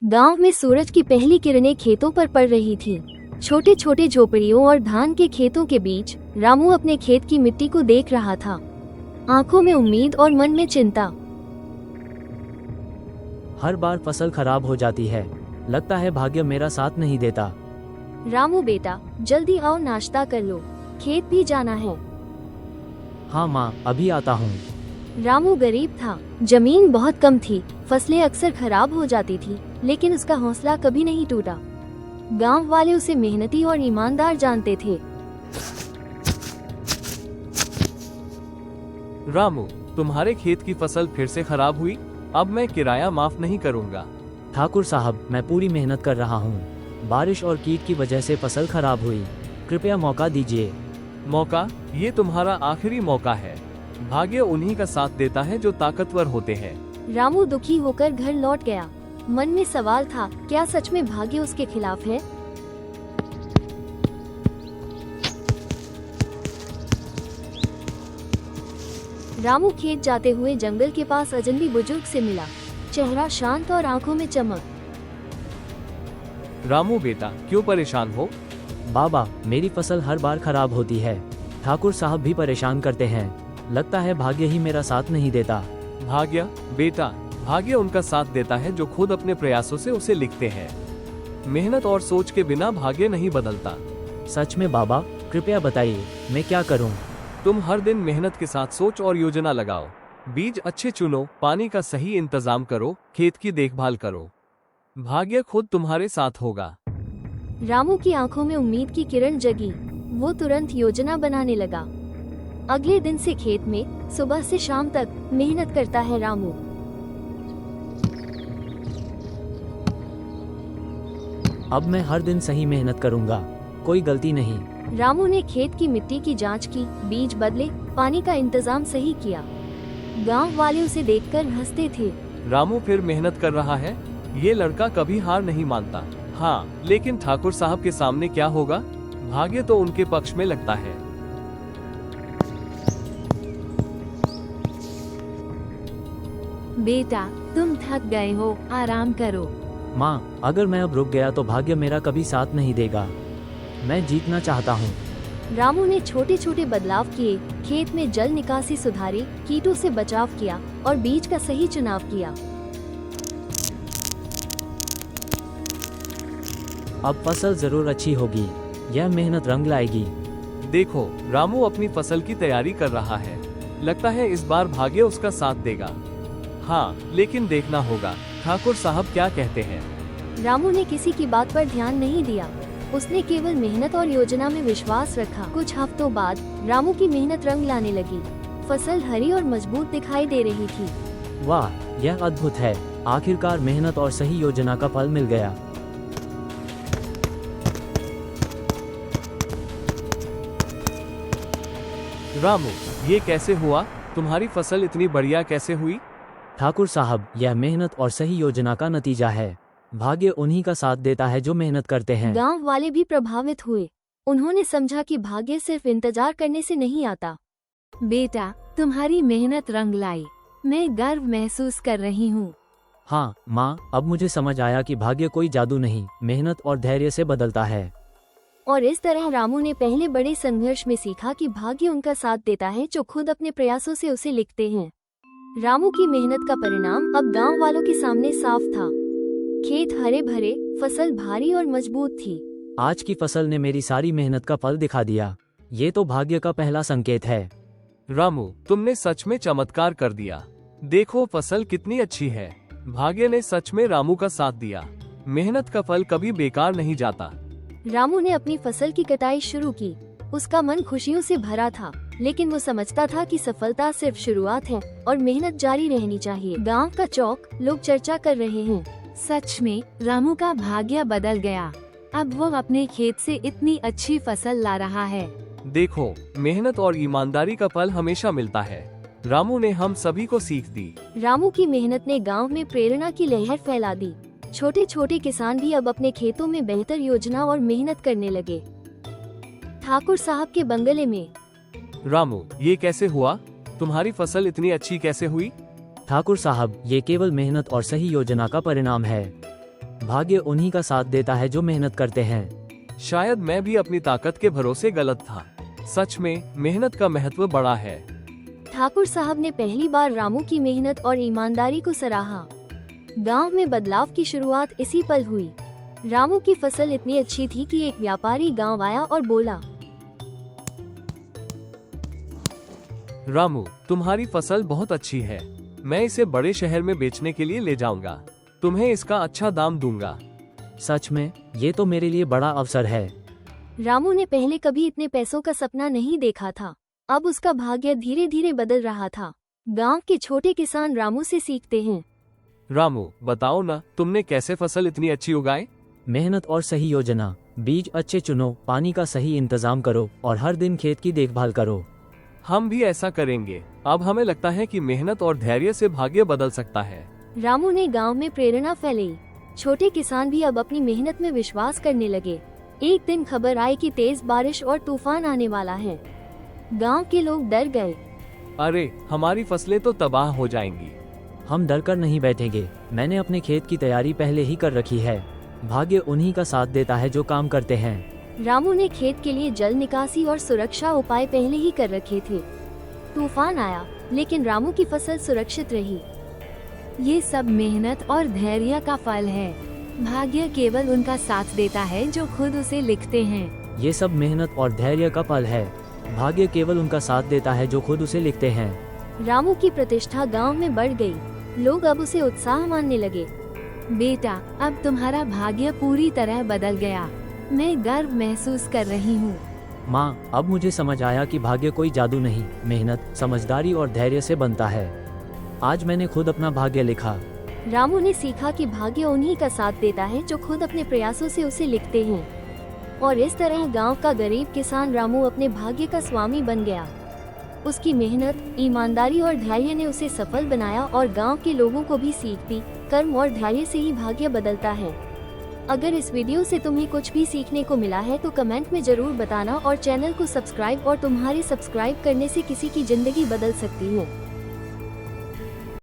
गांव में सूरज की पहली किरणें खेतों पर पड़ रही थीं। छोटे छोटे झोपड़ियों और धान के खेतों के बीच रामू अपने खेत की मिट्टी को देख रहा था, आंखों में उम्मीद और मन में चिंता। हर बार फसल खराब हो जाती है, लगता है भाग्य मेरा साथ नहीं देता। रामू बेटा, जल्दी आओ, नाश्ता कर लो, खेत भी जाना है। हाँ माँ, अभी आता हूँ। रामू गरीब था, जमीन बहुत कम थी, फसलें अक्सर खराब हो जाती थी, लेकिन उसका हौसला कभी नहीं टूटा। गांव वाले उसे मेहनती और ईमानदार जानते थे। रामू, तुम्हारे खेत की फसल फिर से खराब हुई। अब मैं किराया माफ नहीं करूंगा। ठाकुर साहब, मैं पूरी मेहनत कर रहा हूँ। बारिश और कीट की वजह से फसल खराब हुई, कृपया मौका दीजिए। मौका? ये तुम्हारा आखिरी मौका है। भाग्य उन्हीं का साथ देता है जो ताकतवर होते हैं। रामू दुखी होकर घर लौट गया। मन में सवाल था, क्या सच में भाग्य उसके खिलाफ है? रामू खेत जाते हुए जंगल के पास अजनबी बुजुर्ग से मिला। चेहरा शांत और आंखों में चमक। रामू बेटा, क्यों परेशान हो? बाबा, मेरी फसल हर बार खराब होती है। ठाकुर साहब भी परेशान करते हैं, लगता है भाग्य ही मेरा साथ नहीं देता। भाग्य? बेटा, भाग्य उनका साथ देता है जो खुद अपने प्रयासों से उसे लिखते हैं। मेहनत और सोच के बिना भाग्य नहीं बदलता। सच में बाबा? कृपया बताइए, मैं क्या करूं? तुम हर दिन मेहनत के साथ सोच और योजना लगाओ। बीज अच्छे चुनो, पानी का सही इंतजाम करो, खेत की देखभाल करो। भाग्य खुद तुम्हारे साथ होगा। रामू की आंखों में उम्मीद की किरण जगी। वो तुरंत योजना बनाने लगा। अगले दिन से खेत में सुबह से शाम तक मेहनत करता है रामू। अब मैं हर दिन सही मेहनत करूंगा, कोई गलती नहीं। रामू ने खेत की मिट्टी की जांच की, बीज बदले, पानी का इंतजाम सही किया। गांव वाले उसे देखकर हंसते थे। रामू फिर मेहनत कर रहा है। ये लड़का कभी हार नहीं मानता। हाँ, लेकिन ठाकुर साहब के सामने क्या होगा? भाग्य तो उनके पक्ष में लगता है। बेटा, तुम थक गए हो, आराम करो। माँ, अगर मैं अब रुक गया तो भाग्य मेरा कभी साथ नहीं देगा। मैं जीतना चाहता हूँ। रामू ने छोटे छोटे बदलाव किए, खेत में जल निकासी सुधारी, कीटों से बचाव किया और बीज का सही चुनाव किया। अब फसल जरूर अच्छी होगी, यह मेहनत रंग लाएगी। देखो, रामू अपनी फसल की तैयारी कर रहा है। लगता है इस बार भाग्य उसका साथ देगा। हाँ, लेकिन देखना होगा ठाकुर साहब क्या कहते हैं। रामू ने किसी की बात पर ध्यान नहीं दिया। उसने केवल मेहनत और योजना में विश्वास रखा। कुछ हफ्तों बाद रामू की मेहनत रंग लाने लगी। फसल हरी और मजबूत दिखाई दे रही थी। वाह, यह अद्भुत है। आखिरकार मेहनत और सही योजना का फल मिल गया। रामू, ये कैसे हुआ? तुम्हारी फसल इतनी बढ़िया कैसे हुई? ठाकुर साहब, यह मेहनत और सही योजना का नतीजा है। भाग्य उन्हीं का साथ देता है जो मेहनत करते हैं। गांव वाले भी प्रभावित हुए। उन्होंने समझा कि भाग्य सिर्फ इंतजार करने से नहीं आता। बेटा, तुम्हारी मेहनत रंग लाई, मैं गर्व महसूस कर रही हूँ। हाँ माँ, अब मुझे समझ आया कि भाग्य कोई जादू नहीं, मेहनत और धैर्य से बदलता है। और इस तरह रामू ने पहले बड़े संघर्ष में सीखा कि भाग्य उनका साथ देता है जो खुद अपने प्रयासों से उसे लिखते हैं। रामू की मेहनत का परिणाम अब गांव वालों के सामने साफ था। खेत हरे भरे, फसल भारी और मजबूत थी। आज की फसल ने मेरी सारी मेहनत का फल दिखा दिया। ये तो भाग्य का पहला संकेत है। रामू, तुमने सच में चमत्कार कर दिया। देखो, फसल कितनी अच्छी है। भाग्य ने सच में रामू का साथ दिया। मेहनत का फल कभी बेकार नहीं जाता। रामू ने अपनी फसल की कटाई शुरू की। उसका मन खुशियों से भरा था, लेकिन वो समझता था कि सफलता सिर्फ शुरुआत है और मेहनत जारी रहनी चाहिए। गांव का चौक, लोग चर्चा कर रहे हैं। सच में रामू का भाग्य बदल गया। अब वो अपने खेत से इतनी अच्छी फसल ला रहा है। देखो, मेहनत और ईमानदारी का फल हमेशा मिलता है। रामू ने हम सभी को सीख दी। रामू की मेहनत ने गांव में प्रेरणा की लहर फैला दी। छोटे छोटे किसान भी अब अपने खेतों में बेहतर योजना और मेहनत करने लगे। ठाकुर साहब के बंगले में। रामू, ये कैसे हुआ? तुम्हारी फसल इतनी अच्छी कैसे हुई? ठाकुर साहब, ये केवल मेहनत और सही योजना का परिणाम है। भाग्य उन्हीं का साथ देता है जो मेहनत करते हैं। शायद मैं भी अपनी ताकत के भरोसे गलत था। सच में मेहनत का महत्व बड़ा है। ठाकुर साहब ने पहली बार रामू की मेहनत और ईमानदारी को सराहा। गांव में बदलाव की शुरुआत इसी पल हुई। रामू की फसल इतनी अच्छी थी कि एक व्यापारी गांव आया और बोला, रामू, तुम्हारी फसल बहुत अच्छी है। मैं इसे बड़े शहर में बेचने के लिए ले जाऊंगा। तुम्हें इसका अच्छा दाम दूंगा। सच में ये तो मेरे लिए बड़ा अवसर है। रामू ने पहले कभी इतने पैसों का सपना नहीं देखा था। अब उसका भाग्य धीरे धीरे बदल रहा था। गांव के छोटे किसान रामू से सीखते हैं। रामू, बताओ ना, तुमने कैसे फसल इतनी अच्छी उगाई? मेहनत और सही योजना, बीज अच्छे चुनो, पानी का सही इंतजाम करो और हर दिन खेत की देखभाल करो। हम भी ऐसा करेंगे। अब हमें लगता है कि मेहनत और धैर्य से भाग्य बदल सकता है। रामू ने गांव में प्रेरणा फैलाई। छोटे किसान भी अब अपनी मेहनत में विश्वास करने लगे। एक दिन खबर आई कि तेज बारिश और तूफान आने वाला है। गांव के लोग डर गए। अरे, हमारी फसलें तो तबाह हो जाएंगी। हम डर कर नहीं बैठेंगे। मैंने अपने खेत की तैयारी पहले ही कर रखी है। भाग्य उन्हीं का साथ देता है जो काम करते हैं। रामू ने खेत के लिए जल निकासी और सुरक्षा उपाय पहले ही कर रखे थे। तूफान आया, लेकिन रामू की फसल सुरक्षित रही। ये सब मेहनत और धैर्य का फल है। भाग्य केवल उनका साथ देता है जो खुद उसे लिखते हैं। ये सब मेहनत और धैर्य का फल है। भाग्य केवल उनका साथ देता है जो खुद उसे लिखते हैं। रामू की प्रतिष्ठा गांव में बढ़ गई। लोग अब उसे उत्साह मानने लगे। बेटा, अब तुम्हारा भाग्य पूरी तरह बदल गया। मैं गर्व महसूस कर रही हूँ। माँ, अब मुझे समझ आया कि भाग्य कोई जादू नहीं, मेहनत, समझदारी और धैर्य से बनता है। आज मैंने खुद अपना भाग्य लिखा। रामू ने सीखा कि भाग्य उन्हीं का साथ देता है जो खुद अपने प्रयासों से उसे लिखते हैं। और इस तरह गांव का गरीब किसान रामू अपने भाग्य का स्वामी बन गया। उसकी मेहनत, ईमानदारी और धैर्य ने उसे सफल बनाया और गांव के लोगों को भी सीख दी, कर्म और धैर्य से ही भाग्य बदलता है। अगर इस वीडियो से तुम्हें कुछ भी सीखने को मिला है तो कमेंट में जरूर बताना और चैनल को सब्सक्राइब, और तुम्हारे सब्सक्राइब करने से किसी की जिंदगी बदल सकती है।